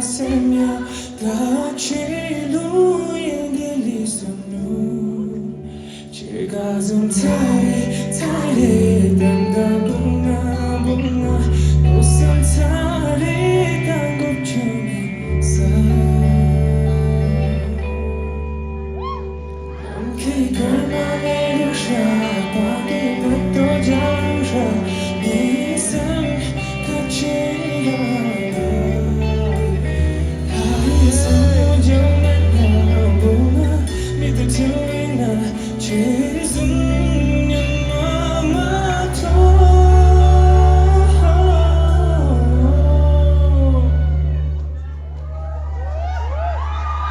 senya kachilu yengeli sunu chega zum tare damga bunga bunga osam tare dangup chuni sa amke karma merusha pagi batto jarusha nisam kachira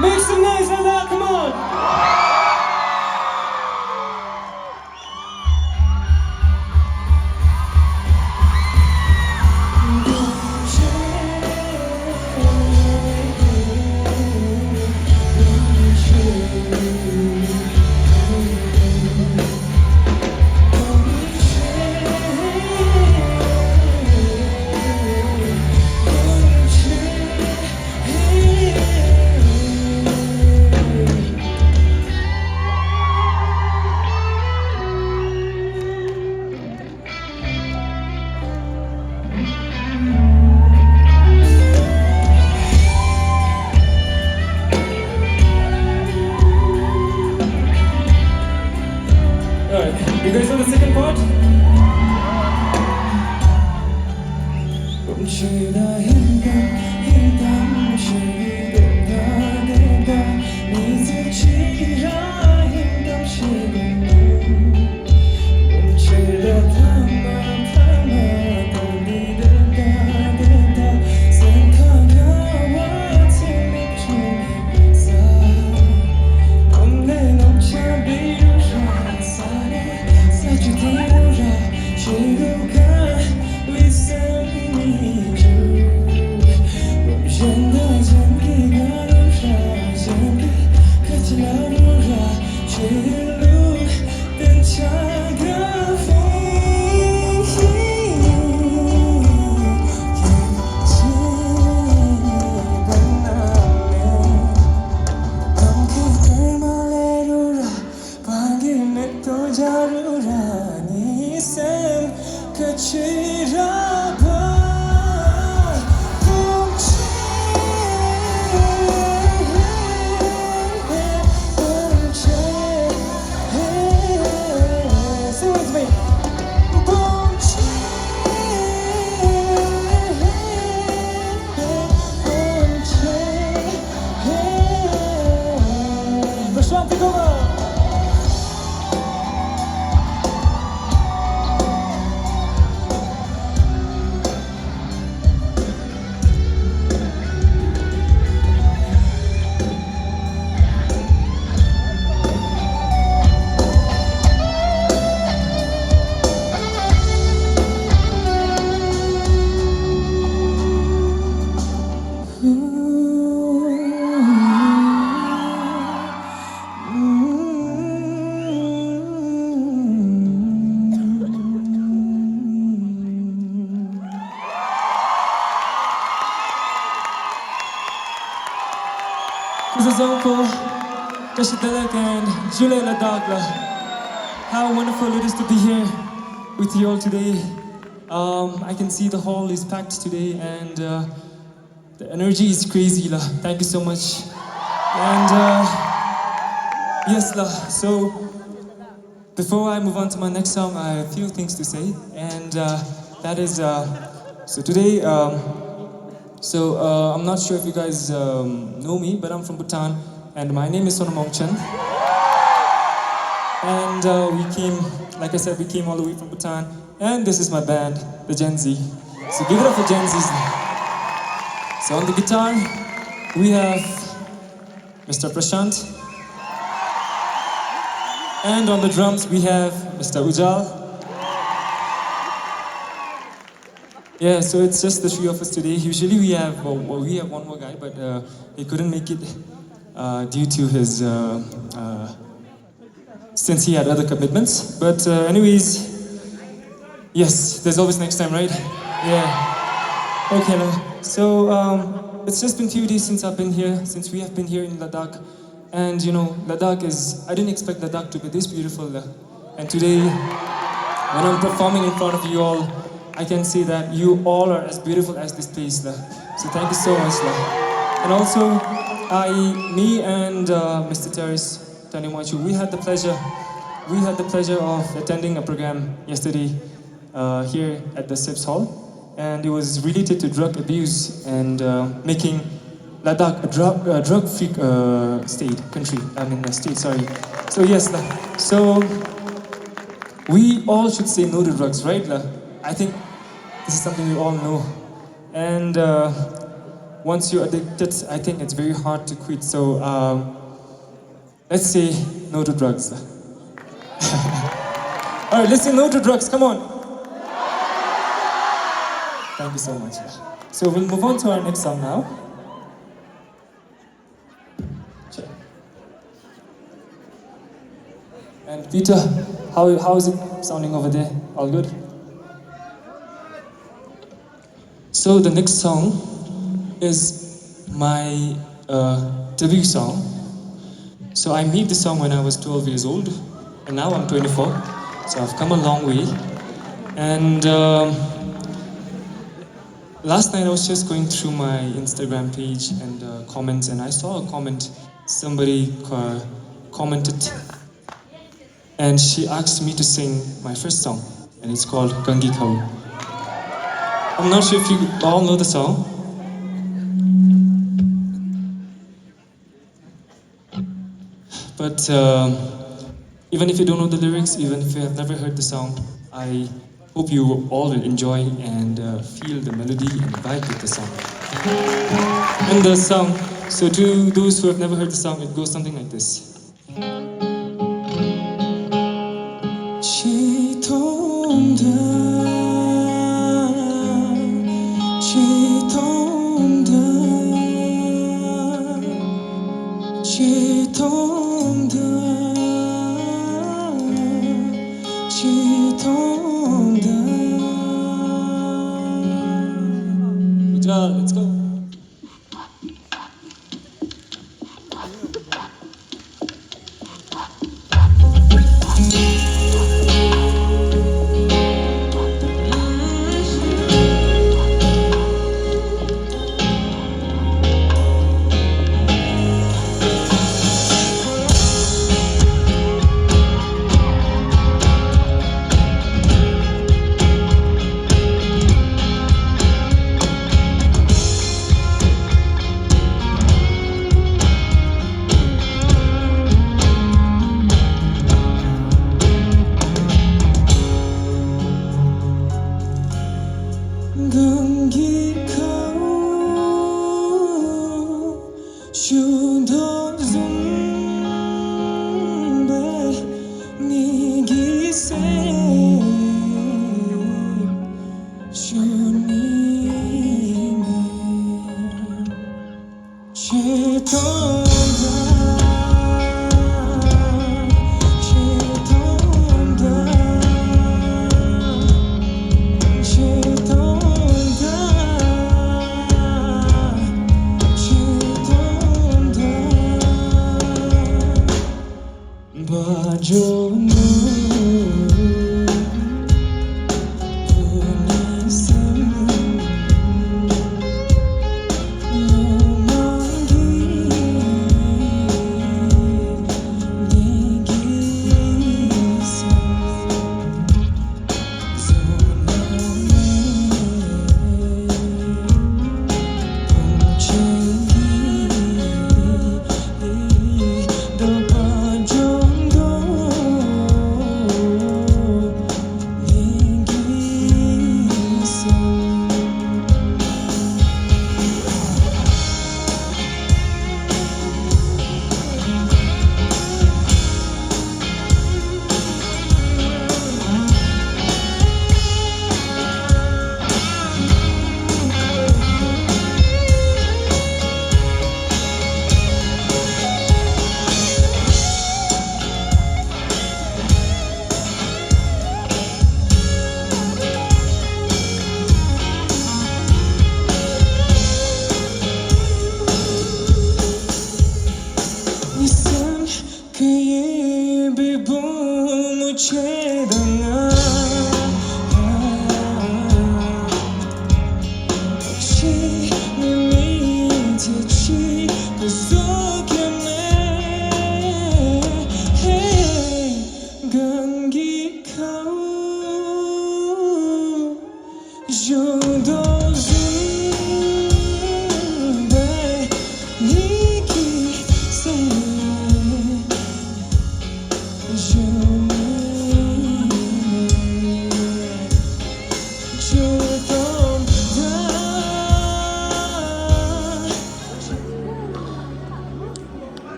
Make some noise, Ladakh, come on! Alright, you guys know the second part? This is Uncle Ladakh and Julie Ladakh. How wonderful it is to be here with you all today. I can see the hall is packed today and the energy is crazy. Thank you so much. And yes, so before I move on to my next song, I have a few things to say. And that is, so today, I'm not sure if you guys know me, but I'm from Bhutan, and my name is Sonamongchen. And we came, like I said, we came all the way from Bhutan, and this is my band, the Gen Z. So give it up for Gen Z's. So on the guitar, we have Mr. Prashant, and on the drums we have Mr. Ujal. Yeah, so it's just the three of us today. Usually we have one more guy, but he couldn't make it due to his since he had other commitments. But anyways, yes, there's always next time, right? Yeah. Okay, so it's just been few days since I've been here, since we have been here in Ladakh. And you know, Ladakh is, I didn't expect Ladakh to be this beautiful. And today, when I'm performing in front of you all, I can say that you all are as beautiful as this place. So thank you so much. And also, me and Mr. Terrace Tanimachu, we had the pleasure of attending a program yesterday here at the SIPS Hall, and it was related to drug abuse and making Ladakh a drug-free state. Sorry. So yes, so we all should say no to drugs, right? I think this is something we all know, and once you're addicted, I think it's very hard to quit. So let's say no to drugs. All right, let's say no to drugs. Come on. Thank you so much. So we'll move on to our next song now. Sure. And Peter, how is it sounding over there? All good? So the next song is my debut song. So I made this song when I was 12 years old, and now I'm 24, so I've come a long way. And last night I was just going through my Instagram page and comments, and I saw a comment. Somebody commented, and she asked me to sing my first song, and it's called Gangi Khau. I'm not sure if you all know the song. But even if you don't know the lyrics, even if you have never heard the song, I hope you all will enjoy and feel the melody and vibe with the song. And the song, so to those who have never heard the song, it goes something like this. Let's go. 죄당한 혹시 내 밑에 쥐고 속였네 감기 가오 정도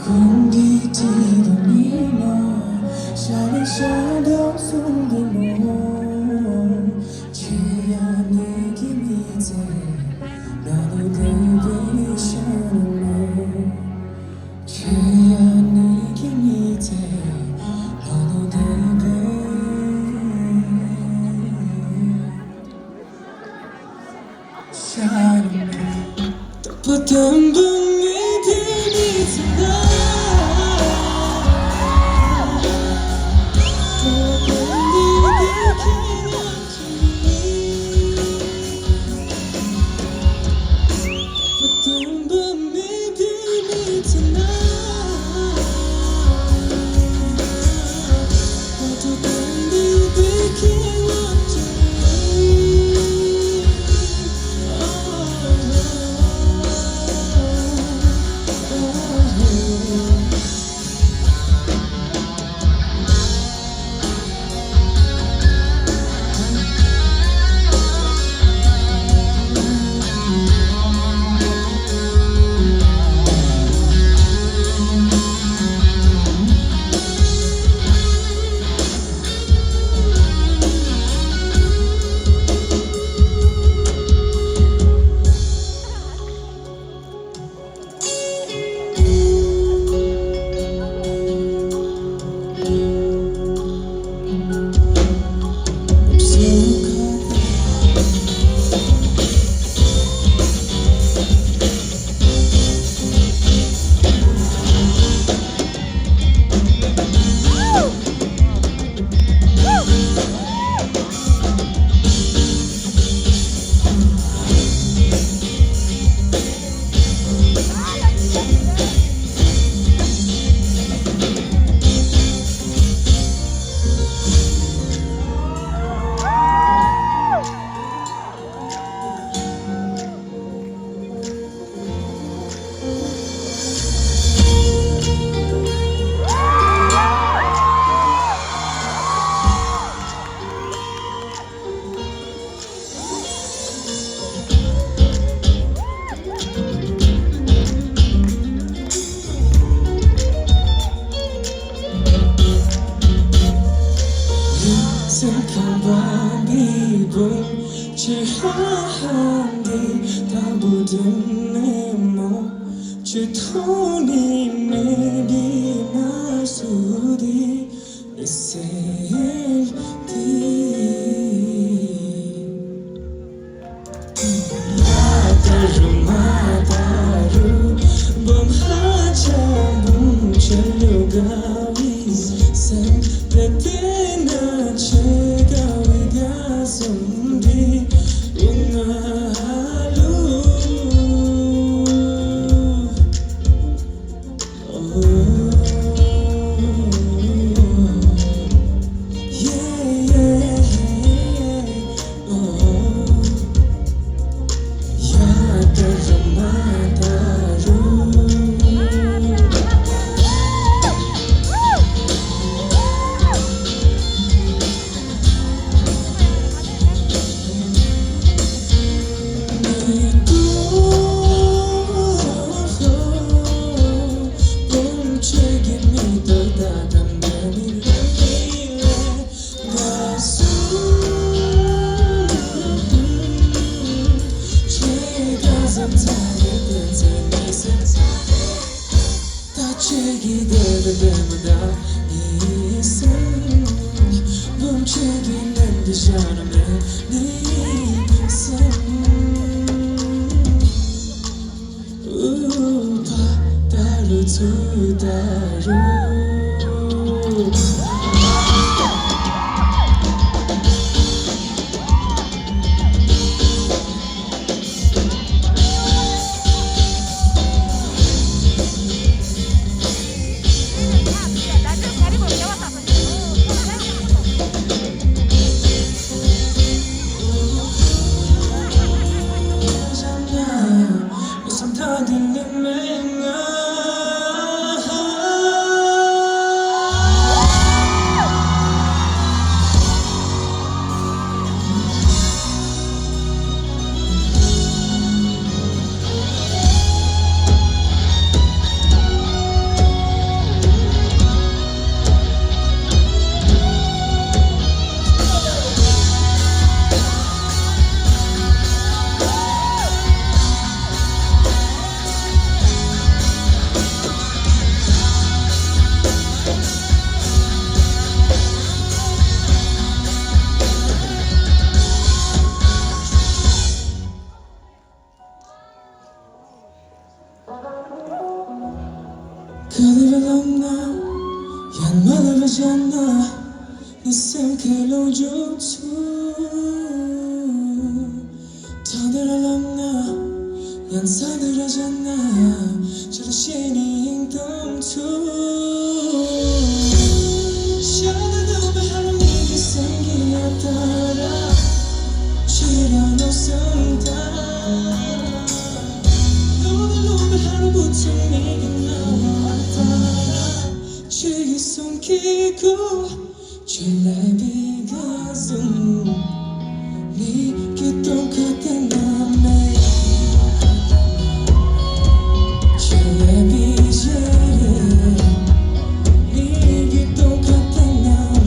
空地记得你吗？下面下掉送给我，只要你给你在，那都得被想了。只要你给你在，那都得被想了。不等不你陪你走到。 생각한 밤이 지하한 뒤 다부든 내몸 주토니 매비 나수디 이세디 마다루 마다루 범하자 뭉쳐려가위 생대대나 제가위가 손디 웅아루 멈추기는 듯이 않으면 네 생각로 좋죠 타들어갔나 연사들어졌나 저러시니 행동투 샤다도 바람이 생기었더라 지려놓습니다 너들로 하루부터 내게 나왔더라 지기 숨기고 젤레비 가슴 네게 똑같은 맘에 젤레비 젤레 네게 똑같은 맘에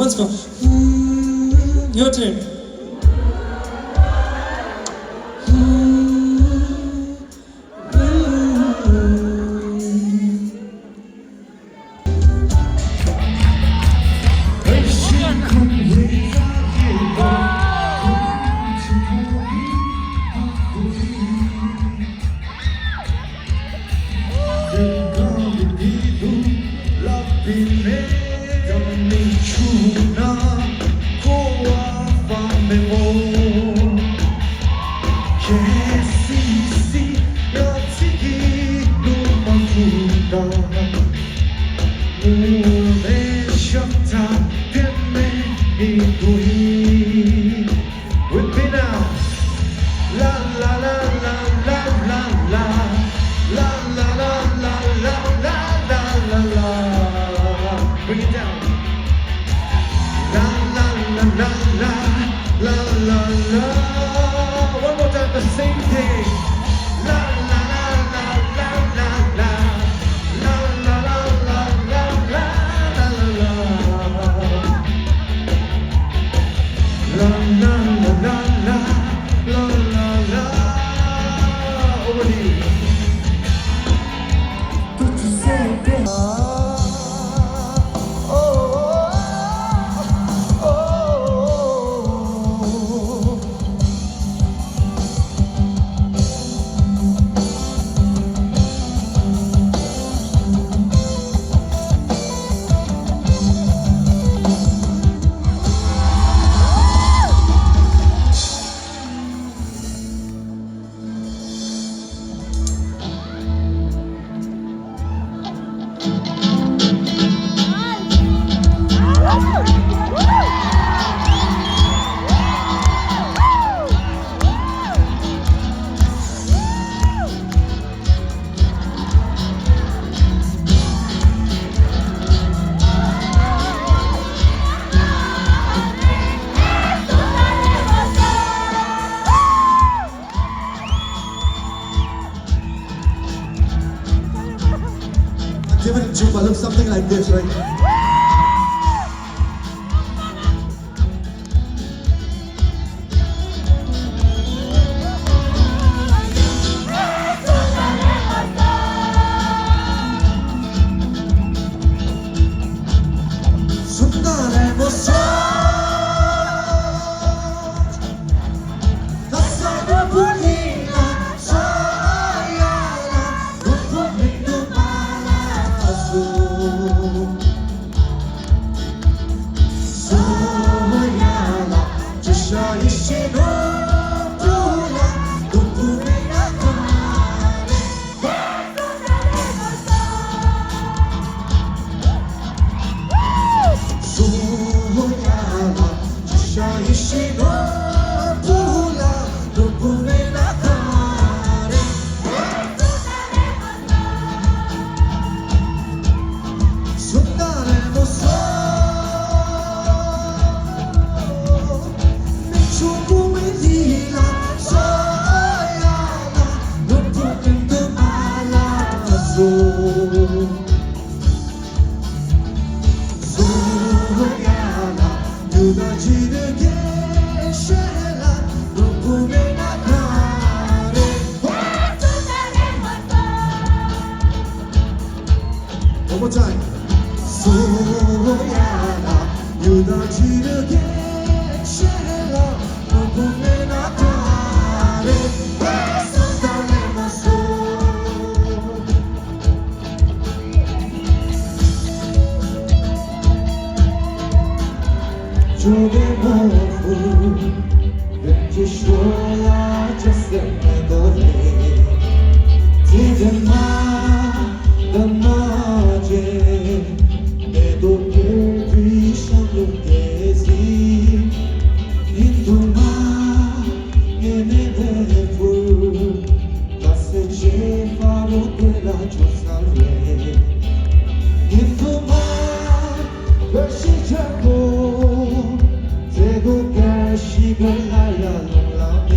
Let's go. Your turn. la. One more time, the same thing. La la la la la la la. La la la la la la la la. La la la la la la la la. Over to you. Don't you say that? Give it a Jumba, look something like this, right? One more time. 소야라 유나지르게 쉐라 너보내 나타래 손달래 마소 조개 먹고 왠지 쉬어야 젖새도 해 지금만 난 낮에 내도 별빛으로 깨지 인도마 얘네들 불 가스제 바로 꿰라줘살래 인도마 별시자고 새도 가식을 날라놓라네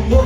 Gonna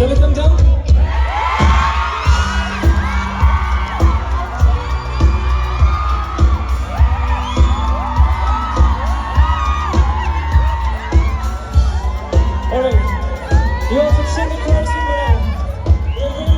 Shall we come down?